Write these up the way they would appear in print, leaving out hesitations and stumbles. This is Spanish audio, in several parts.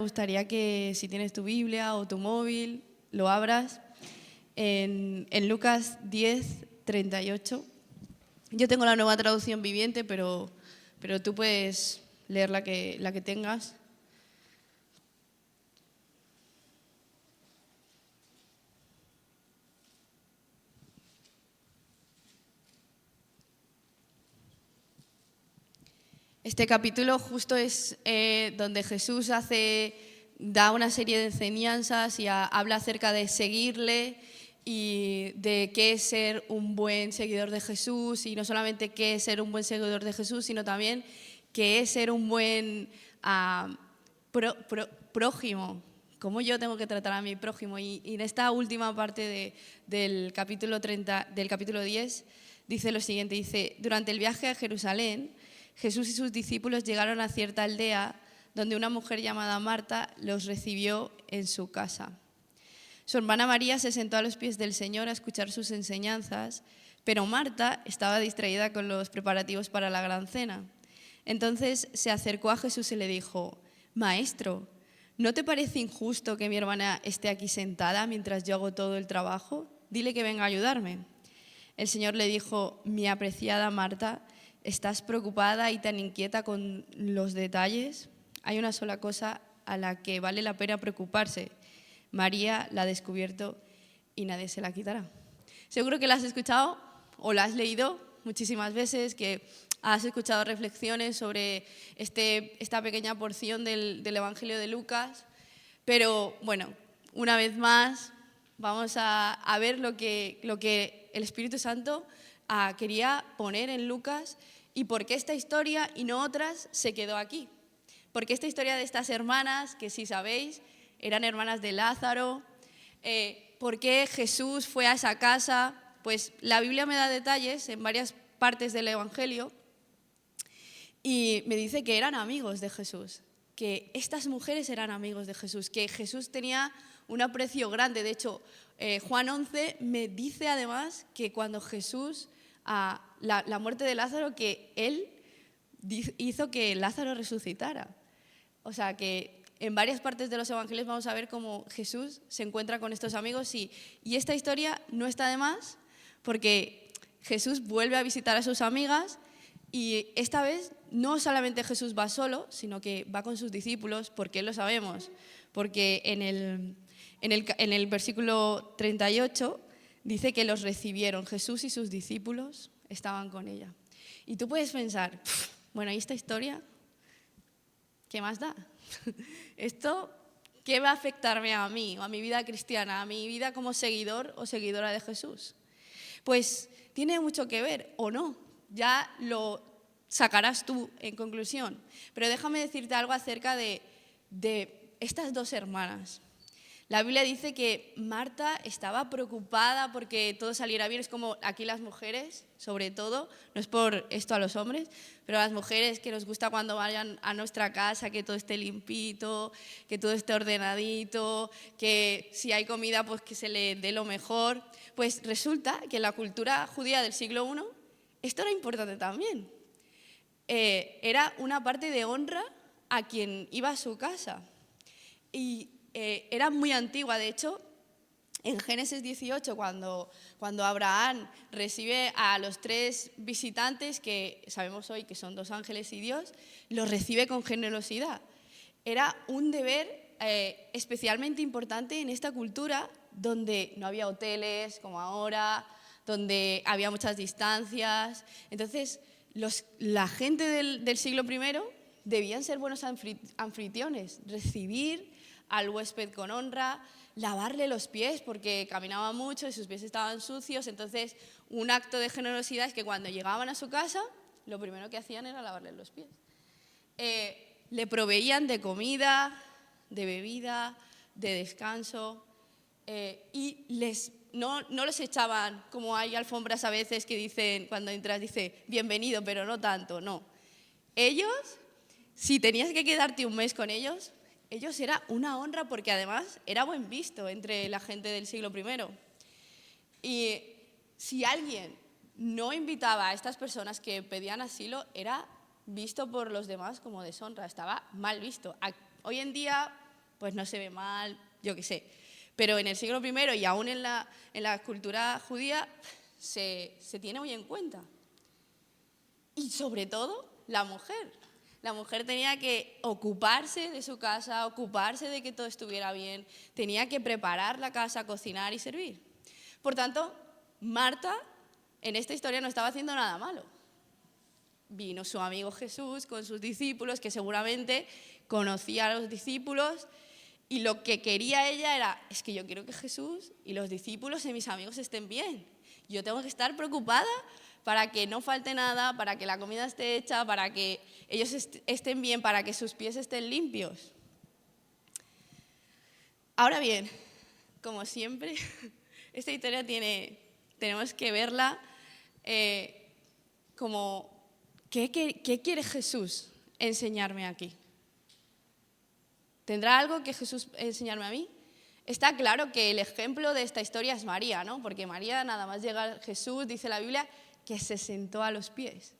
Me gustaría que si tienes tu Biblia o tu móvil, lo abras en Lucas 10, 38. Yo tengo la Nueva Traducción Viviente, pero tú puedes leer la que tengas. Este capítulo justo es donde Jesús da una serie de enseñanzas y habla acerca de seguirle y de qué es ser un buen seguidor de Jesús, y no solamente qué es ser un buen seguidor de Jesús, sino también qué es ser un buen prójimo, cómo yo tengo que tratar a mi prójimo. Y en esta última parte del capítulo 10 dice lo siguiente, dice: durante el viaje a Jerusalén, Jesús y sus discípulos llegaron a cierta aldea donde una mujer llamada Marta los recibió en su casa. Su hermana María se sentó a los pies del Señor a escuchar sus enseñanzas, pero Marta estaba distraída con los preparativos para la gran cena. Entonces se acercó a Jesús y le dijo: Maestro, ¿no te parece injusto que mi hermana esté aquí sentada mientras yo hago todo el trabajo? Dile que venga a ayudarme. El Señor le dijo: Mi apreciada Marta, ¿estás preocupada y tan inquieta con los detalles? Hay una sola cosa a la que vale la pena preocuparse. María la ha descubierto y nadie se la quitará. Seguro que la has escuchado o la has leído muchísimas veces, que has escuchado reflexiones sobre esta pequeña porción del Evangelio de Lucas. Pero bueno, una vez más vamos a ver lo que el Espíritu Santo quería poner en Lucas, y por qué esta historia y no otras se quedó aquí. Porque esta historia de estas hermanas, que si sabéis, eran hermanas de Lázaro. ¿Por qué Jesús fue a esa casa? Pues la Biblia me da detalles en varias partes del Evangelio y me dice que eran amigos de Jesús, que estas mujeres eran amigos de Jesús, que Jesús tenía un aprecio grande. De hecho, Juan 11 me dice además que cuando Jesús, la muerte de Lázaro, que él hizo que Lázaro resucitara. O sea que en varias partes de los evangelios vamos a ver cómo Jesús se encuentra con estos amigos, y esta historia no está de más, porque Jesús vuelve a visitar a sus amigas, y esta vez no solamente Jesús va solo, sino que va con sus discípulos. ¿Por qué lo sabemos? Porque en el versículo 38 dice que los recibieron. Jesús y sus discípulos estaban con ella. Y tú puedes pensar, bueno, ¿y esta historia qué más da? ¿Esto qué va a afectarme a mí, o a mi vida cristiana, a mi vida como seguidor o seguidora de Jesús? Pues tiene mucho que ver, o no, ya lo sacarás tú en conclusión. Pero déjame decirte algo acerca de estas dos hermanas. La Biblia dice que Marta estaba preocupada porque todo saliera bien. Es como aquí las mujeres, sobre todo, no es por esto a los hombres, pero a las mujeres que nos gusta cuando vayan a nuestra casa que todo esté limpito, que todo esté ordenadito, que si hay comida pues que se le dé lo mejor. Pues resulta que en la cultura judía del siglo I esto era importante también. Era una parte de honra a quien iba a su casa. Y era muy antigua. De hecho, en Génesis 18, cuando Abraham recibe a los 3 visitantes, que sabemos hoy que son 2 ángeles y Dios, los recibe con generosidad. Era un deber especialmente importante en esta cultura, donde no había hoteles como ahora, donde había muchas distancias. Entonces, la gente del siglo I debían ser buenos anfitriones, recibir al huésped con honra, lavarle los pies porque caminaba mucho y sus pies estaban sucios. Entonces, un acto de generosidad es que cuando llegaban a su casa, lo primero que hacían era lavarle los pies. Le proveían de comida, de bebida, de descanso, y no los echaban como hay alfombras a veces que dicen, cuando entras dice bienvenido, pero no tanto, no. Ellos, si tenías que quedarte un mes con ellos era una honra, porque además era buen visto entre la gente del siglo I. Y si alguien no invitaba a estas personas que pedían asilo, era visto por los demás como deshonra, estaba mal visto. Hoy en día pues no se ve mal, yo qué sé. Pero en el siglo I y aún en la cultura judía se tiene muy en cuenta. Y sobre todo la mujer. La mujer tenía que ocuparse de su casa, ocuparse de que todo estuviera bien, tenía que preparar la casa, cocinar y servir. Por tanto, Marta en esta historia no estaba haciendo nada malo. Vino su amigo Jesús con sus discípulos, que seguramente conocía a los discípulos, y lo que quería ella era, es que yo quiero que Jesús y los discípulos y mis amigos estén bien. Yo tengo que estar preocupada para que no falte nada, para que la comida esté hecha, para que ellos estén bien, para que sus pies estén limpios. Ahora bien, como siempre, esta historia tenemos que verla como, ¿qué quiere Jesús enseñarme aquí? ¿Tendrá algo que Jesús enseñarme a mí? Está claro que el ejemplo de esta historia es María, ¿no? Porque María, nada más llega Jesús, dice la Biblia, que se sentó a los pies.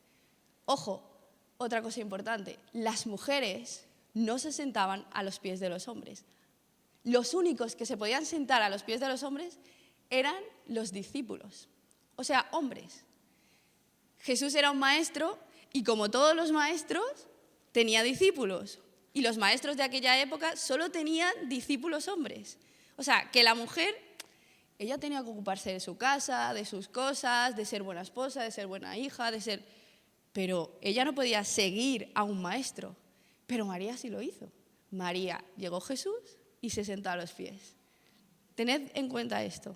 Ojo, otra cosa importante, las mujeres no se sentaban a los pies de los hombres. Los únicos que se podían sentar a los pies de los hombres eran los discípulos, o sea, hombres. Jesús era un maestro y como todos los maestros, tenía discípulos. Y los maestros de aquella época solo tenían discípulos hombres. O sea, que la mujer, ella tenía que ocuparse de su casa, de sus cosas, de ser buena esposa, de ser buena hija, de ser... Pero ella no podía seguir a un maestro. Pero María sí lo hizo. María llegó a Jesús y se sentó a los pies. Tened en cuenta esto.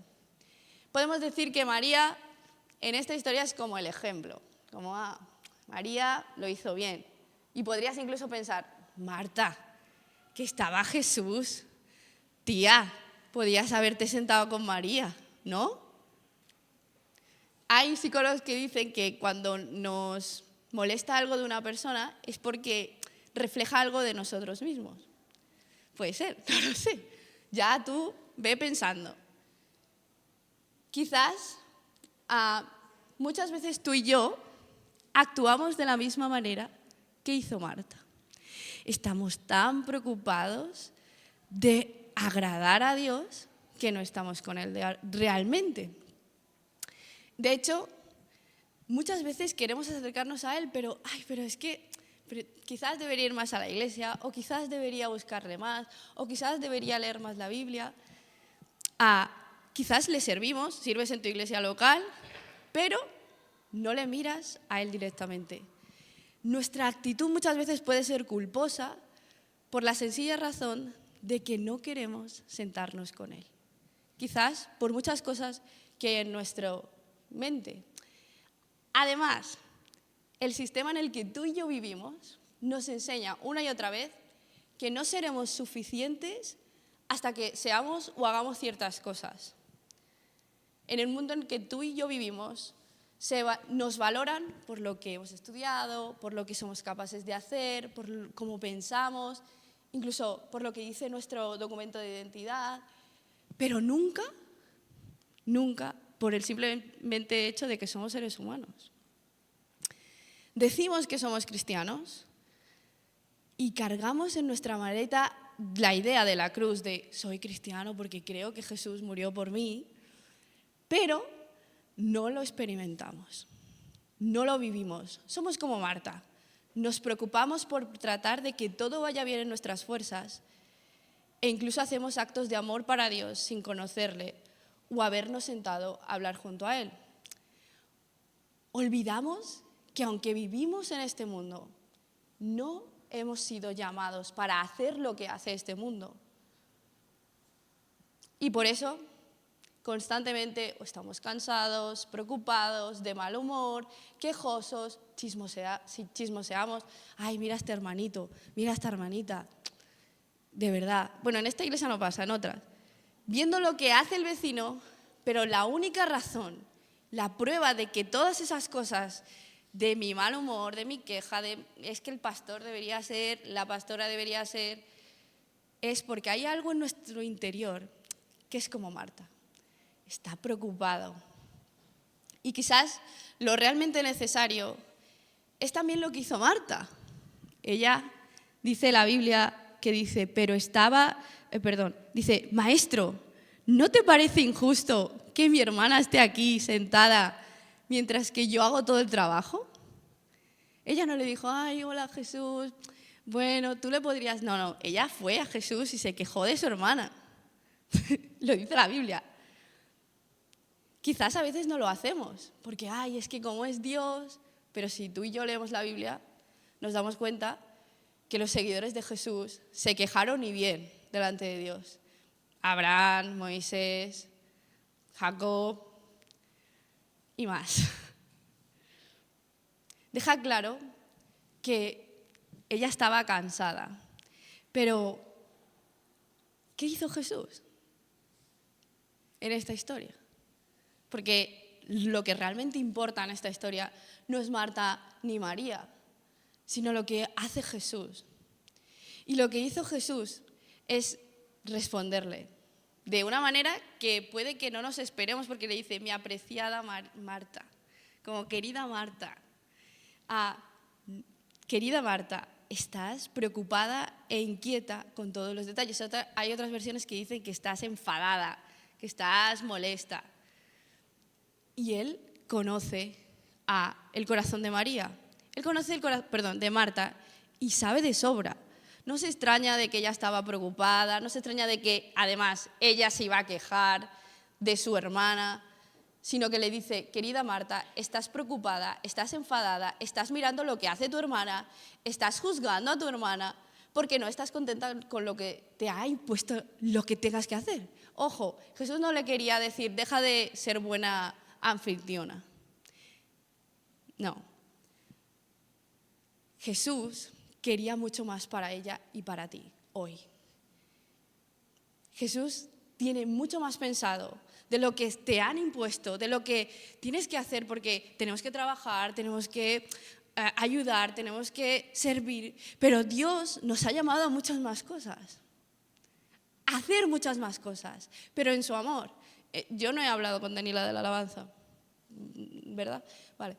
Podemos decir que María en esta historia es como el ejemplo. Como, María lo hizo bien. Y podrías incluso pensar, Marta, que estaba Jesús, tía, podías haberte sentado con María, ¿no? Hay psicólogos que dicen que cuando nos molesta algo de una persona es porque refleja algo de nosotros mismos. Puede ser, no lo sé. Ya tú ve pensando. Quizás muchas veces tú y yo actuamos de la misma manera que hizo Marta. Estamos tan preocupados de agradar a Dios que no estamos con Él realmente. De hecho, muchas veces queremos acercarnos a Él, pero es que quizás debería ir más a la iglesia, o quizás debería buscarle más, o quizás debería leer más la Biblia. Quizás le servimos, sirves en tu iglesia local, pero no le miras a Él directamente. Nuestra actitud muchas veces puede ser culposa por la sencilla razón de que no queremos sentarnos con Él. Quizás por muchas cosas que hay en nuestra mente. Además, el sistema en el que tú y yo vivimos nos enseña una y otra vez que no seremos suficientes hasta que seamos o hagamos ciertas cosas. En el mundo en que tú y yo vivimos, nos valoran por lo que hemos estudiado, por lo que somos capaces de hacer, por cómo pensamos, incluso por lo que dice nuestro documento de identidad, pero nunca por el simplemente hecho de que somos seres humanos. Decimos que somos cristianos y cargamos en nuestra maleta la idea de la cruz de soy cristiano porque creo que Jesús murió por mí, pero no lo experimentamos, no lo vivimos. Somos como Marta, nos preocupamos por tratar de que todo vaya bien en nuestras fuerzas e incluso hacemos actos de amor para Dios sin conocerle o habernos sentado a hablar junto a Él. Olvidamos que aunque vivimos en este mundo, no hemos sido llamados para hacer lo que hace este mundo. Y por eso constantemente estamos cansados, preocupados, de mal humor, quejosos, chismoseamos. Ay, mira a este hermanito, mira a esta hermanita. De verdad. Bueno, en esta iglesia no pasa, en otras. Viendo lo que hace el vecino, pero la única razón, la prueba de que todas esas cosas, de mi mal humor, de mi queja, es que el pastor debería ser, la pastora debería ser, es porque hay algo en nuestro interior que es como Marta. Está preocupado. Y quizás lo realmente necesario es también lo que hizo Marta. Ella, dice la Biblia, que dice, dice, maestro, ¿no te parece injusto que mi hermana esté aquí sentada mientras que yo hago todo el trabajo? Ella no le dijo, ay, hola Jesús, bueno, tú le podrías... No, ella fue a Jesús y se quejó de su hermana. Lo dice la Biblia. Quizás a veces no lo hacemos, porque, ay, es que como es Dios, pero si tú y yo leemos la Biblia, nos damos cuenta que los seguidores de Jesús se quejaron y bien delante de Dios. Abraham, Moisés, Jacob y más. Deja claro que ella estaba cansada, pero ¿qué hizo Jesús en esta historia? Porque lo que realmente importa en esta historia no es Marta ni María, sino lo que hace Jesús. Y lo que hizo Jesús es responderle de una manera que puede que no nos esperemos, porque le dice, mi apreciada Marta, como querida Marta, querida Marta, estás preocupada e inquieta con todos los detalles. Hay otras versiones que dicen que estás enfadada, que estás molesta. Y él conoce el corazón de María. Él conoce de Marta y sabe de sobra. No se extraña de que ella estaba preocupada, no se extraña de que además ella se iba a quejar de su hermana, sino que le dice, querida Marta, estás preocupada, estás enfadada, estás mirando lo que hace tu hermana, estás juzgando a tu hermana porque no estás contenta con lo que te ha impuesto lo que tengas que hacer. Ojo, Jesús no le quería decir, deja de ser buena anfitriona. No. Jesús quería mucho más para ella y para ti hoy. Jesús tiene mucho más pensado de lo que te han impuesto, de lo que tienes que hacer, porque tenemos que trabajar, tenemos que ayudar, tenemos que servir, pero Dios nos ha llamado a muchas más cosas, a hacer muchas más cosas, pero en su amor. Yo no he hablado con Daniela de la alabanza, ¿verdad? Vale.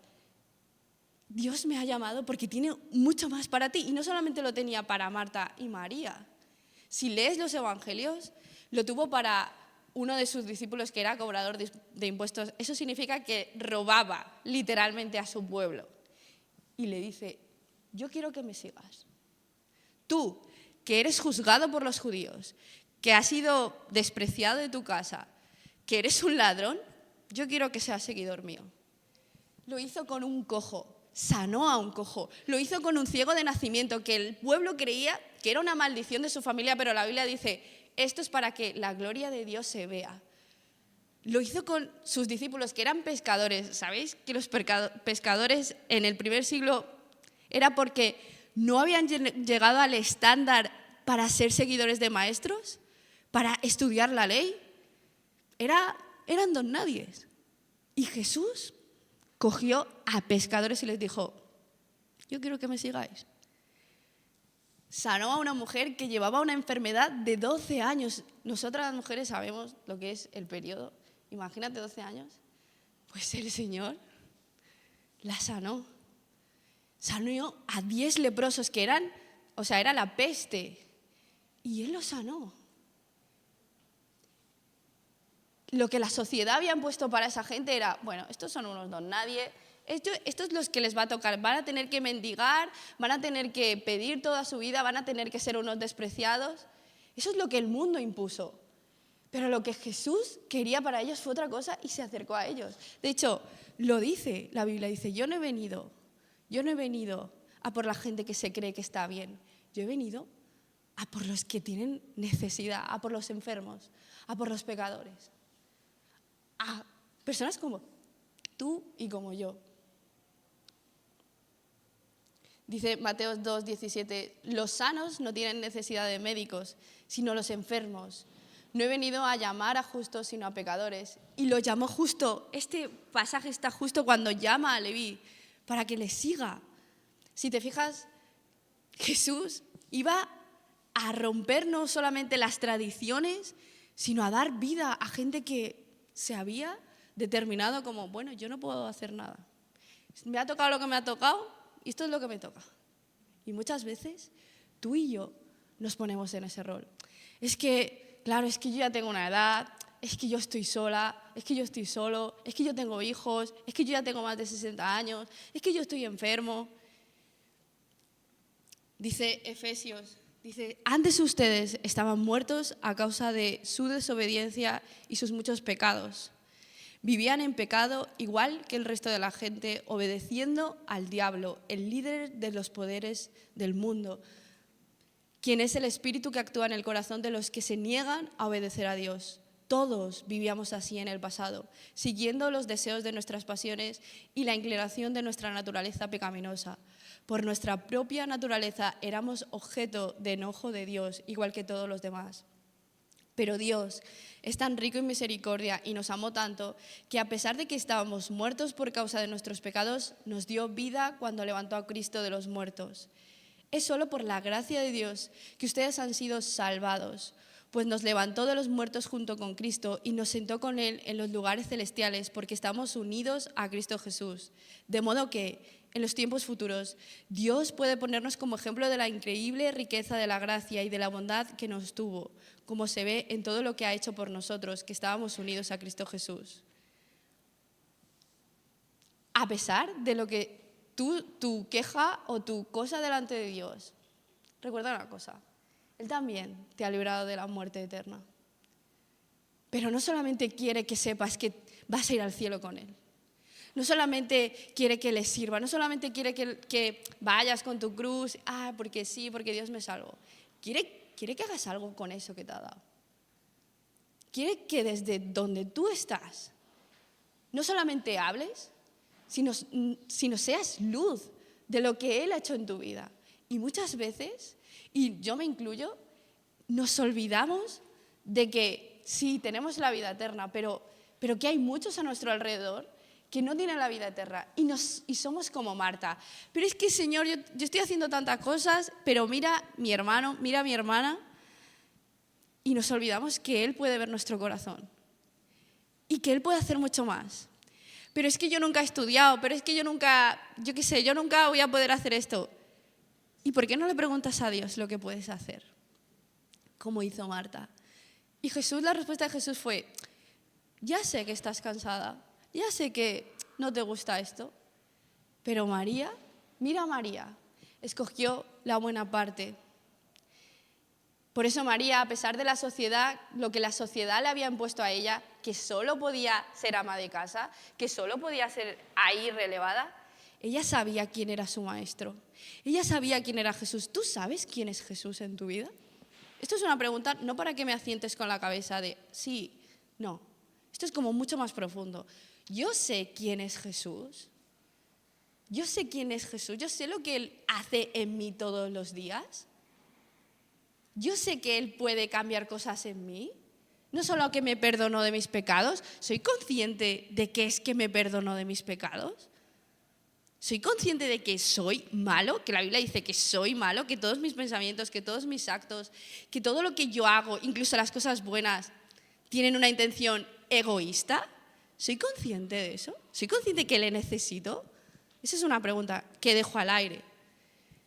Dios me ha llamado porque tiene mucho más para ti, y no solamente lo tenía para Marta y María. Si lees los evangelios, lo tuvo para uno de sus discípulos que era cobrador de impuestos. Eso significa que robaba literalmente a su pueblo. Y le dice, yo quiero que me sigas. Tú, que eres juzgado por los judíos, que has sido despreciado de tu casa, que eres un ladrón, yo quiero que seas seguidor mío. Lo hizo con un cojo, sanó a un cojo. Lo hizo con un ciego de nacimiento, que el pueblo creía que era una maldición de su familia, pero la Biblia dice, esto es para que la gloria de Dios se vea. Lo hizo con sus discípulos, que eran pescadores. ¿Sabéis que los pescadores en el primer siglo era porque no habían llegado al estándar para ser seguidores de maestros, para estudiar la ley? Eran don nadies. Y Jesús cogió a pescadores y les dijo, yo quiero que me sigáis. Sanó a una mujer que llevaba una enfermedad de 12 años. Nosotras las mujeres sabemos lo que es el periodo. Imagínate 12 años. Pues el Señor la sanó. Sanó a 10 leprosos que era la peste. Y Él los sanó. Lo que la sociedad habían puesto para esa gente era, bueno, estos son unos don nadie, estos los que les va a tocar, van a tener que mendigar, van a tener que pedir toda su vida, van a tener que ser unos despreciados. Eso es lo que el mundo impuso. Pero lo que Jesús quería para ellos fue otra cosa y se acercó a ellos. De hecho, lo dice, la Biblia dice, yo no he venido a por la gente que se cree que está bien. Yo he venido a por los que tienen necesidad, a por los enfermos, a por los pecadores. A personas como tú y como yo. Dice Mateo 2:17, los sanos no tienen necesidad de médicos, sino los enfermos. No he venido a llamar a justos, sino a pecadores. Y lo llamó justo. Este pasaje está justo cuando llama a Leví para que le siga. Si te fijas, Jesús iba a romper no solamente las tradiciones, sino a dar vida a gente que se había determinado como, bueno, yo no puedo hacer nada. Me ha tocado lo que me ha tocado y esto es lo que me toca. Y muchas veces tú y yo nos ponemos en ese rol. Es que, claro, es que yo ya tengo una edad, es que yo estoy sola, es que yo estoy solo, es que yo tengo hijos, es que yo ya tengo más de 60 años, es que yo estoy enfermo. Dice Efesios, dice, antes ustedes estaban muertos a causa de su desobediencia y sus muchos pecados. Vivían en pecado igual que el resto de la gente, obedeciendo al diablo, el líder de los poderes del mundo, quien es el espíritu que actúa en el corazón de los que se niegan a obedecer a Dios. Todos vivíamos así en el pasado, siguiendo los deseos de nuestras pasiones y la inclinación de nuestra naturaleza pecaminosa. Por nuestra propia naturaleza éramos objeto de enojo de Dios, igual que todos los demás. Pero Dios es tan rico en misericordia y nos amó tanto que a pesar de que estábamos muertos por causa de nuestros pecados, nos dio vida cuando levantó a Cristo de los muertos. Es solo por la gracia de Dios que ustedes han sido salvados, pues nos levantó de los muertos junto con Cristo y nos sentó con Él en los lugares celestiales porque estamos unidos a Cristo Jesús. De modo que en los tiempos futuros Dios puede ponernos como ejemplo de la increíble riqueza de la gracia y de la bondad que nos tuvo, como se ve en todo lo que ha hecho por nosotros, que estábamos unidos a Cristo Jesús. A pesar de lo que tu queja o tu cosa delante de Dios, recuerda una cosa, Él también te ha librado de la muerte eterna. Pero no solamente quiere que sepas que vas a ir al cielo con Él. No solamente quiere que le sirva, no solamente quiere que vayas con tu cruz, porque sí, porque Dios me salvó. Quiere que hagas algo con eso que te ha dado. Quiere que desde donde tú estás, no solamente hables, sino seas luz de lo que Él ha hecho en tu vida. Y muchas veces, y yo me incluyo, nos olvidamos de que sí, tenemos la vida eterna, pero que hay muchos a nuestro alrededor que no tienen la vida eterna y somos como Marta. Pero es que, Señor, yo estoy haciendo tantas cosas, pero mira mi hermano, mira mi hermana, y nos olvidamos que Él puede ver nuestro corazón y que Él puede hacer mucho más. Pero es que yo nunca he estudiado, pero es que yo nunca voy a poder hacer esto. ¿Y por qué no le preguntas a Dios lo que puedes hacer? Como hizo Marta. Y la respuesta de Jesús fue, ya sé que estás cansada, ya sé que no te gusta esto, pero María, escogió la buena parte. Por eso María, a pesar de la sociedad, lo que la sociedad le había impuesto a ella, que solo podía ser ama de casa, que solo podía ser ahí relevada, ella sabía quién era su maestro. Ella sabía quién era Jesús. ¿Tú sabes quién es Jesús en tu vida? Esto es una pregunta no para que me asientes con la cabeza de sí, no. Esto es como mucho más profundo. Yo sé quién es Jesús. Yo sé quién es Jesús. Yo sé lo que Él hace en mí todos los días. Yo sé que Él puede cambiar cosas en mí. No solo que me perdonó de mis pecados. ¿Soy consciente de qué es que me perdonó de mis pecados? ¿Soy consciente de que soy malo? Que la Biblia dice que soy malo, que todos mis pensamientos, que todos mis actos, que todo lo que yo hago, incluso las cosas buenas, tienen una intención egoísta. ¿Soy consciente de eso? ¿Soy consciente que le necesito? Esa es una pregunta que dejo al aire.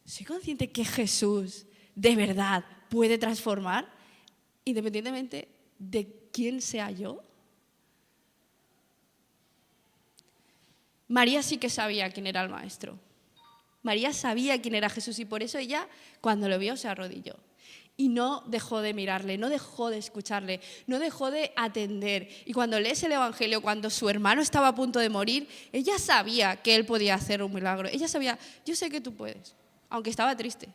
¿Soy consciente que Jesús de verdad puede transformar, independientemente de quién sea yo? María sí que sabía quién era el maestro. María sabía quién era Jesús y por eso ella, cuando lo vio, se arrodilló. Y no dejó de mirarle, no dejó de escucharle, no dejó de atender. Y cuando lees el Evangelio, cuando su hermano estaba a punto de morir, ella sabía que él podía hacer un milagro. Ella sabía, yo sé que tú puedes, aunque estaba triste.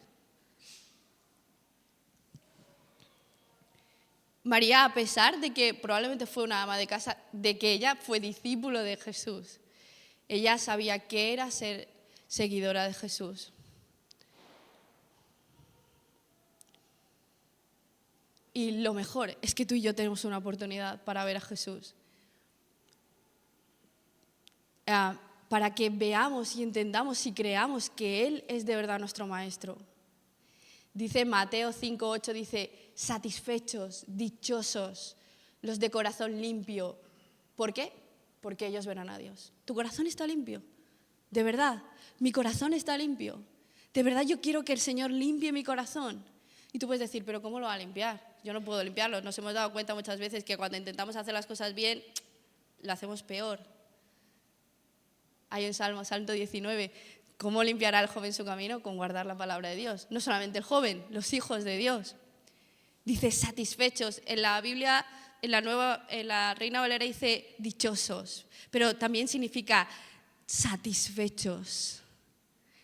María, a pesar de que probablemente fue una ama de casa, de que ella fue discípulo de Jesús, ella sabía qué era ser seguidora de Jesús. Y lo mejor es que tú y yo tenemos una oportunidad para ver a Jesús. Para que veamos y entendamos y creamos que Él es de verdad nuestro Maestro. Dice Mateo 5:8, dice, satisfechos, dichosos, los de corazón limpio. ¿Por qué? Porque ellos verán a Dios. ¿Tu corazón está limpio? De verdad, mi corazón está limpio. De verdad yo quiero que el Señor limpie mi corazón. Y tú puedes decir, ¿pero cómo lo va a limpiar? Yo no puedo limpiarlo. Nos hemos dado cuenta muchas veces que cuando intentamos hacer las cosas bien, lo hacemos peor. Hay un Salmo 19, ¿cómo limpiará el joven su camino? Con guardar la palabra de Dios. No solamente el joven, los hijos de Dios. Dice satisfechos. En la Biblia, en la Reina Valera dice dichosos, pero también significa satisfechos.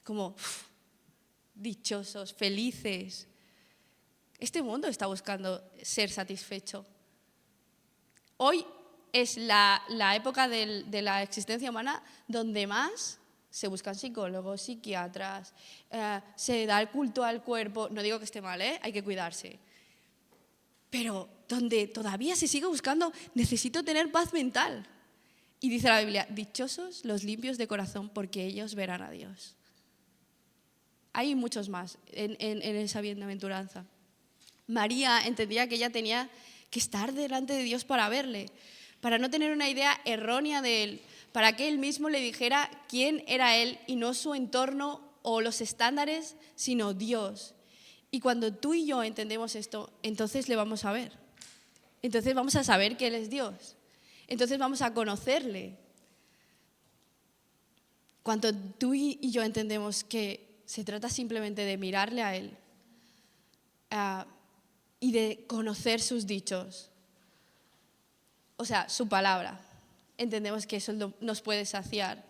Como dichosos, felices. Este mundo está buscando ser satisfecho. Hoy es la época de la existencia humana donde más se buscan psicólogos, psiquiatras, se da el culto al cuerpo. No digo que esté mal, hay que cuidarse. Pero donde todavía se sigue buscando, necesito tener paz mental. Y dice la Biblia, dichosos los limpios de corazón, porque ellos verán a Dios. Hay muchos más en esa bienaventuranza. María entendía que ella tenía que estar delante de Dios para verle, para no tener una idea errónea de Él, para que Él mismo le dijera quién era Él y no su entorno o los estándares, sino Dios. Y cuando tú y yo entendemos esto, entonces le vamos a ver. Entonces vamos a saber que Él es Dios. Entonces vamos a conocerle. Cuando tú y yo entendemos que se trata simplemente de mirarle a Él y de conocer sus dichos, o sea, su palabra, entendemos que eso nos puede saciar.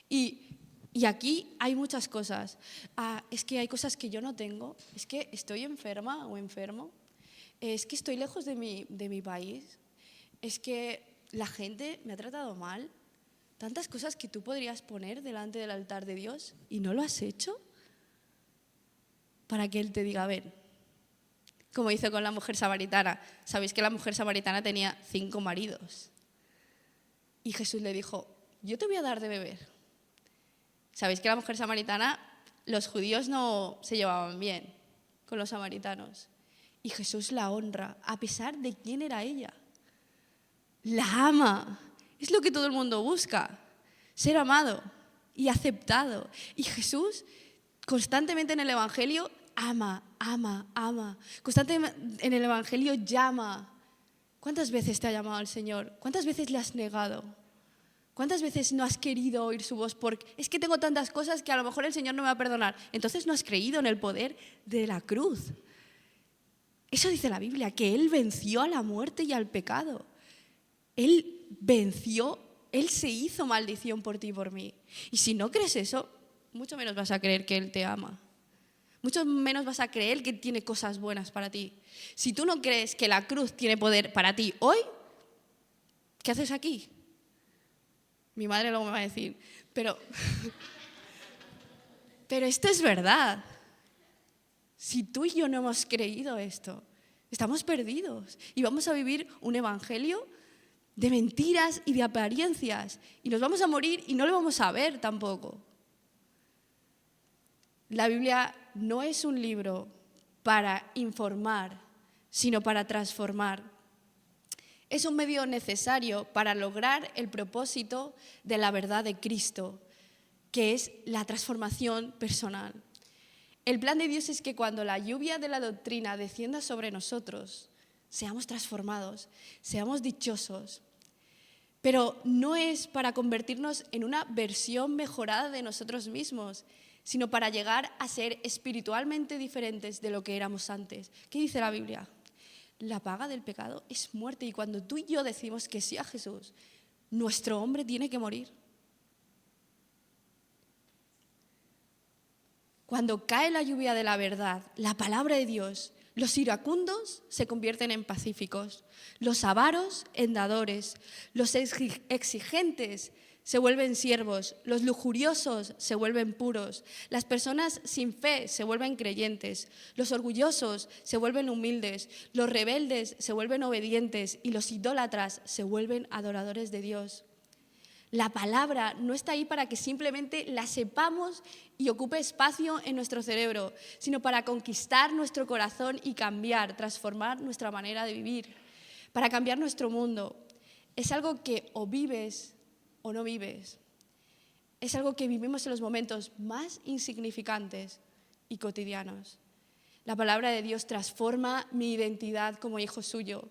Y aquí hay muchas cosas. Es que hay cosas que yo no tengo, es que estoy enferma o enfermo, es que estoy lejos de mi país, es que la gente me ha tratado mal. Tantas cosas que tú podrías poner delante del altar de Dios y no lo has hecho para que Él te diga, ven. Como hizo con la mujer samaritana. Sabéis que la mujer samaritana tenía 5 maridos. Y Jesús le dijo, yo te voy a dar de beber. Sabéis que la mujer samaritana, los judíos no se llevaban bien con los samaritanos. Y Jesús la honra, a pesar de quién era ella. La ama. Es lo que todo el mundo busca, ser amado y aceptado. Y Jesús constantemente en el Evangelio ama. Constantemente en el Evangelio llama. ¿Cuántas veces te ha llamado el Señor? ¿Cuántas veces le has negado? ¿Cuántas veces no has querido oír su voz? Porque es que tengo tantas cosas que a lo mejor el Señor no me va a perdonar. Entonces no has creído en el poder de la cruz. Eso dice la Biblia, que Él venció a la muerte y al pecado. Él venció, Él se hizo maldición por ti y por mí. Y si no crees eso, mucho menos vas a creer que Él te ama. Mucho menos vas a creer que tiene cosas buenas para ti. Si tú no crees que la cruz tiene poder para ti hoy, ¿qué haces aquí? Mi madre luego me va a decir, pero esto es verdad. Si tú y yo no hemos creído esto, estamos perdidos y vamos a vivir un evangelio de mentiras y de apariencias y nos vamos a morir y no lo vamos a ver tampoco. La Biblia no es un libro para informar, sino para transformar. Es un medio necesario para lograr el propósito de la verdad de Cristo, que es la transformación personal. El plan de Dios es que cuando la lluvia de la doctrina descienda sobre nosotros, seamos transformados, seamos dichosos. Pero no es para convertirnos en una versión mejorada de nosotros mismos, sino para llegar a ser espiritualmente diferentes de lo que éramos antes. ¿Qué dice la Biblia? La paga del pecado es muerte, y cuando tú y yo decimos que sí a Jesús, nuestro hombre tiene que morir. Cuando cae la lluvia de la verdad, la palabra de Dios, los iracundos se convierten en pacíficos, los avaros en dadores, los exigentes se vuelven siervos, los lujuriosos se vuelven puros, las personas sin fe se vuelven creyentes, los orgullosos se vuelven humildes, los rebeldes se vuelven obedientes y los idólatras se vuelven adoradores de Dios. La palabra no está ahí para que simplemente la sepamos y ocupe espacio en nuestro cerebro, sino para conquistar nuestro corazón y cambiar, transformar nuestra manera de vivir, para cambiar nuestro mundo. Es algo que o vives o no vives. Es algo que vivimos en los momentos más insignificantes y cotidianos. La palabra de Dios transforma mi identidad como hijo suyo,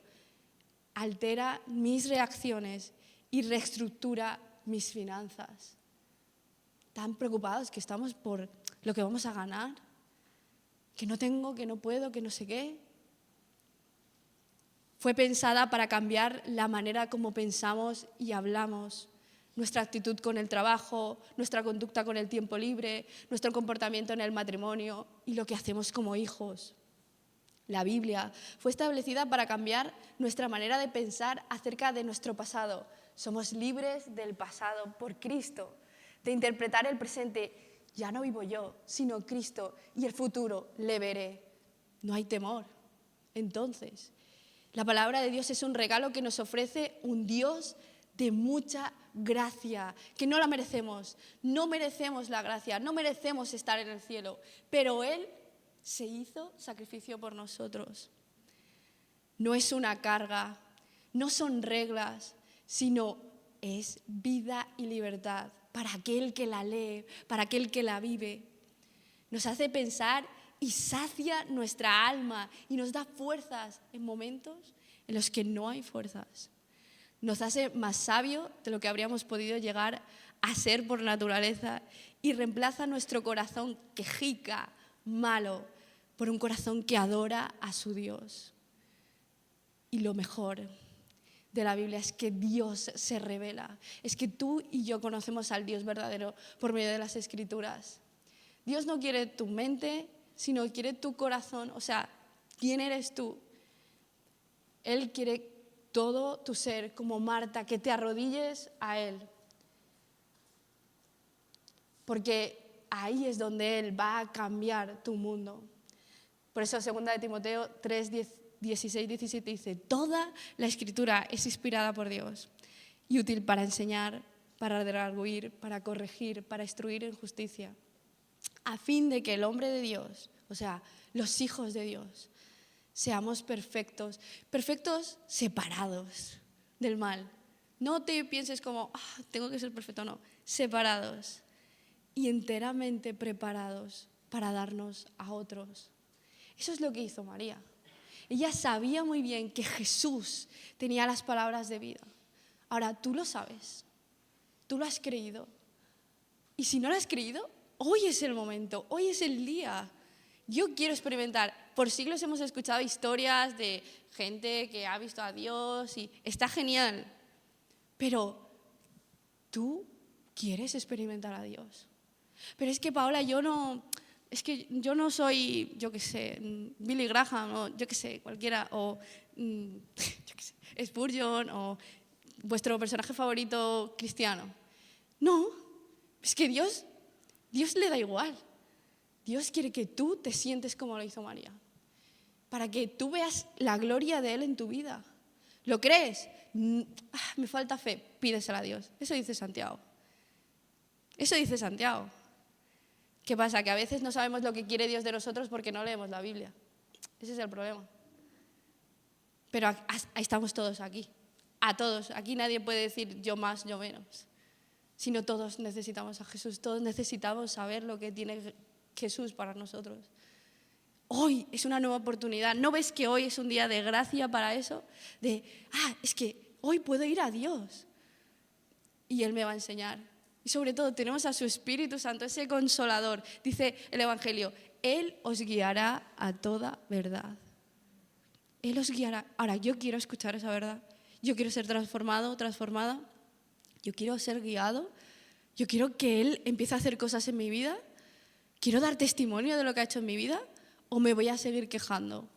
altera mis reacciones y reestructura mis finanzas. Tan preocupados que estamos por lo que vamos a ganar, que no tengo, que no puedo, que no sé qué. Fue pensada para cambiar la manera como pensamos y hablamos, nuestra actitud con el trabajo, nuestra conducta con el tiempo libre, nuestro comportamiento en el matrimonio y lo que hacemos como hijos. La Biblia fue establecida para cambiar nuestra manera de pensar acerca de nuestro pasado. Somos libres del pasado por Cristo, de interpretar el presente. Ya no vivo yo, sino Cristo, y el futuro le veré. No hay temor. Entonces, la palabra de Dios es un regalo que nos ofrece un Dios de mucha gracia, que no la merecemos. No merecemos la gracia, no merecemos estar en el cielo, pero Él se hizo sacrificio por nosotros. No es una carga, no son reglas, sino es vida y libertad para aquel que la lee, para aquel que la vive. Nos hace pensar y sacia nuestra alma y nos da fuerzas en momentos en los que no hay fuerzas. Nos hace más sabio de lo que habríamos podido llegar a ser por naturaleza y reemplaza nuestro corazón quejica, malo, por un corazón que adora a su Dios. Y lo mejor de la Biblia es que Dios se revela, es que tú y yo conocemos al Dios verdadero por medio de las Escrituras. Dios no quiere tu mente, sino quiere tu corazón, o sea, ¿quién eres tú? Él quiere todo tu ser, como Marta, que te arrodilles a Él. Porque ahí es donde Él va a cambiar tu mundo. Por eso 2 de Timoteo 3, 16, 17 dice: toda la Escritura es inspirada por Dios y útil para enseñar, para redarguir, para corregir, para instruir en justicia, a fin de que el hombre de Dios, o sea, los hijos de Dios, seamos perfectos, perfectos separados del mal. No te pienses como, tengo que ser perfecto, no, separados y enteramente preparados para darnos a otros. Eso es lo que hizo María. Ella sabía muy bien que Jesús tenía las palabras de vida. Ahora, tú lo sabes, tú lo has creído. Y si no lo has creído, hoy es el momento, hoy es el día. Yo quiero experimentar. Por siglos hemos escuchado historias de gente que ha visto a Dios y está genial. Pero tú quieres experimentar a Dios. Pero es que, Paola, yo no soy, yo qué sé, Billy Graham o yo qué sé, cualquiera, o yo qué sé, Spurgeon o vuestro personaje favorito cristiano. No, es que Dios le da igual. Dios quiere que tú te sientes como lo hizo María, para que tú veas la gloria de Él en tu vida. ¿Lo crees? Me falta fe, pídesela a Dios. Eso dice Santiago. Eso dice Santiago. ¿Qué pasa? Que a veces no sabemos lo que quiere Dios de nosotros porque no leemos la Biblia. Ese es el problema. Pero ahí estamos todos aquí. A todos. Aquí nadie puede decir yo más, yo menos. Sino todos necesitamos a Jesús. Todos necesitamos saber lo que tiene Jesús para nosotros. Hoy es una nueva oportunidad. ¿No ves que hoy es un día de gracia para eso? Es que hoy puedo ir a Dios y Él me va a enseñar. Y sobre todo tenemos a su Espíritu Santo, ese consolador. Dice el Evangelio, Él os guiará a toda verdad. Él os guiará. Ahora, yo quiero escuchar esa verdad. Yo quiero ser transformado, transformada. Yo quiero ser guiado. Yo quiero que Él empiece a hacer cosas en mi vida. Quiero dar testimonio de lo que ha hecho en mi vida. ¿O me voy a seguir quejando?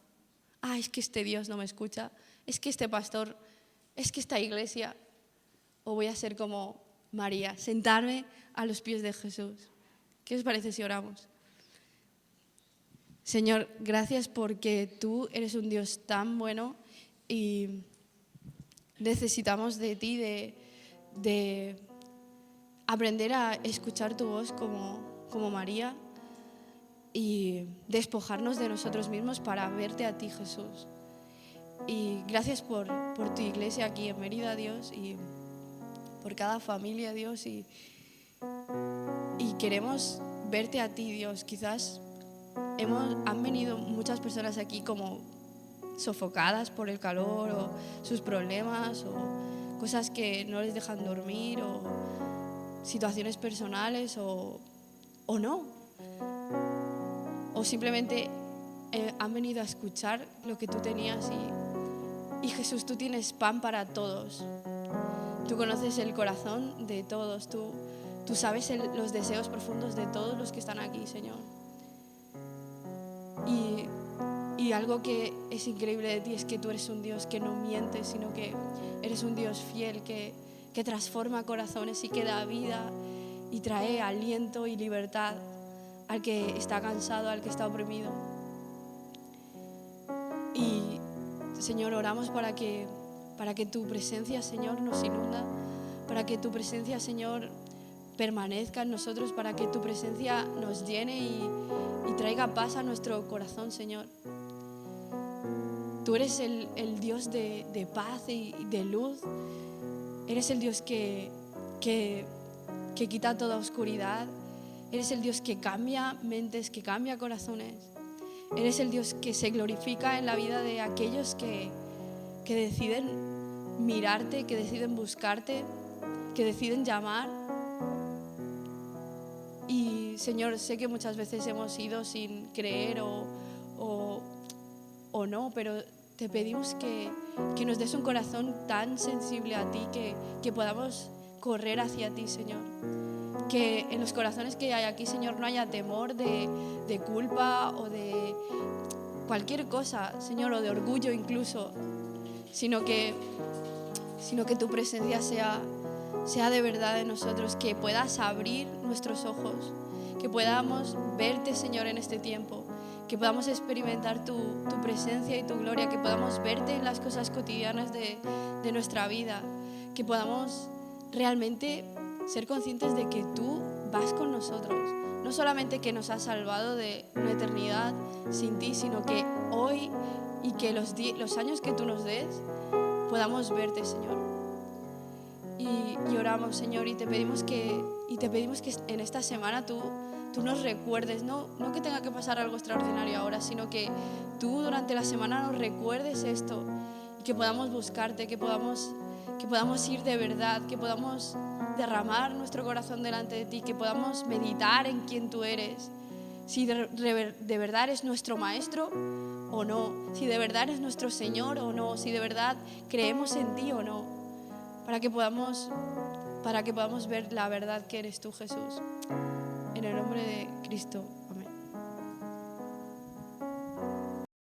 Es que este Dios no me escucha. Es que este pastor, es que esta iglesia. O voy a ser como María, sentarme a los pies de Jesús. ¿Qué os parece si oramos? Señor, gracias porque tú eres un Dios tan bueno y necesitamos de ti, de aprender a escuchar tu voz como María y despojarnos de nosotros mismos para verte a ti, Jesús. Y gracias por tu iglesia aquí en Mérida, Dios, y por cada familia, Dios, y queremos verte a ti, Dios. Quizás han venido muchas personas aquí como sofocadas por el calor o sus problemas o cosas que no les dejan dormir o situaciones personales o no. O simplemente han venido a escuchar lo que tú tenías y Jesús, tú tienes pan para todos. Tú conoces el corazón de todos, tú sabes los deseos profundos de todos los que están aquí, Señor. Y algo que es increíble de ti es que tú eres un Dios que no miente, sino que eres un Dios fiel, que transforma corazones y que da vida y trae aliento y libertad al que está cansado, al que está oprimido. Y, Señor, oramos para que tu presencia, Señor, nos inunda, para que tu presencia, Señor, permanezca en nosotros, para que tu presencia nos llene y traiga paz a nuestro corazón, Señor. Tú eres el Dios de paz y de luz. Eres el Dios que quita toda oscuridad. Eres el Dios que cambia mentes, que cambia corazones. Eres el Dios que se glorifica en la vida de aquellos que deciden mirarte, que deciden buscarte, que deciden llamar. Y, Señor, sé que muchas veces hemos ido sin creer o no, pero te pedimos que nos des un corazón tan sensible a ti que podamos correr hacia ti, Señor. Que en los corazones que hay aquí, Señor, no haya temor de culpa o de cualquier cosa, Señor, o de orgullo incluso, sino que tu presencia sea de verdad en nosotros, que puedas abrir nuestros ojos, que podamos verte, Señor, en este tiempo, que podamos experimentar tu presencia y tu gloria, que podamos verte en las cosas cotidianas de nuestra vida, que podamos realmente ser conscientes de que tú vas con nosotros, no solamente que nos has salvado de una eternidad sin ti, sino que hoy y que los años que tú nos des podamos verte, Señor. Y oramos, Señor, y te pedimos que en esta semana tú nos recuerdes, no que tenga que pasar algo extraordinario ahora, sino que tú durante la semana nos recuerdes esto y que podamos buscarte, que podamos ir de verdad, que podamos derramar nuestro corazón delante de ti, que podamos meditar en quién tú eres, si de verdad eres nuestro Maestro o no, si de verdad eres nuestro Señor o no, si de verdad creemos en ti o no, para que podamos ver la verdad que eres tú, Jesús. En el nombre de Cristo.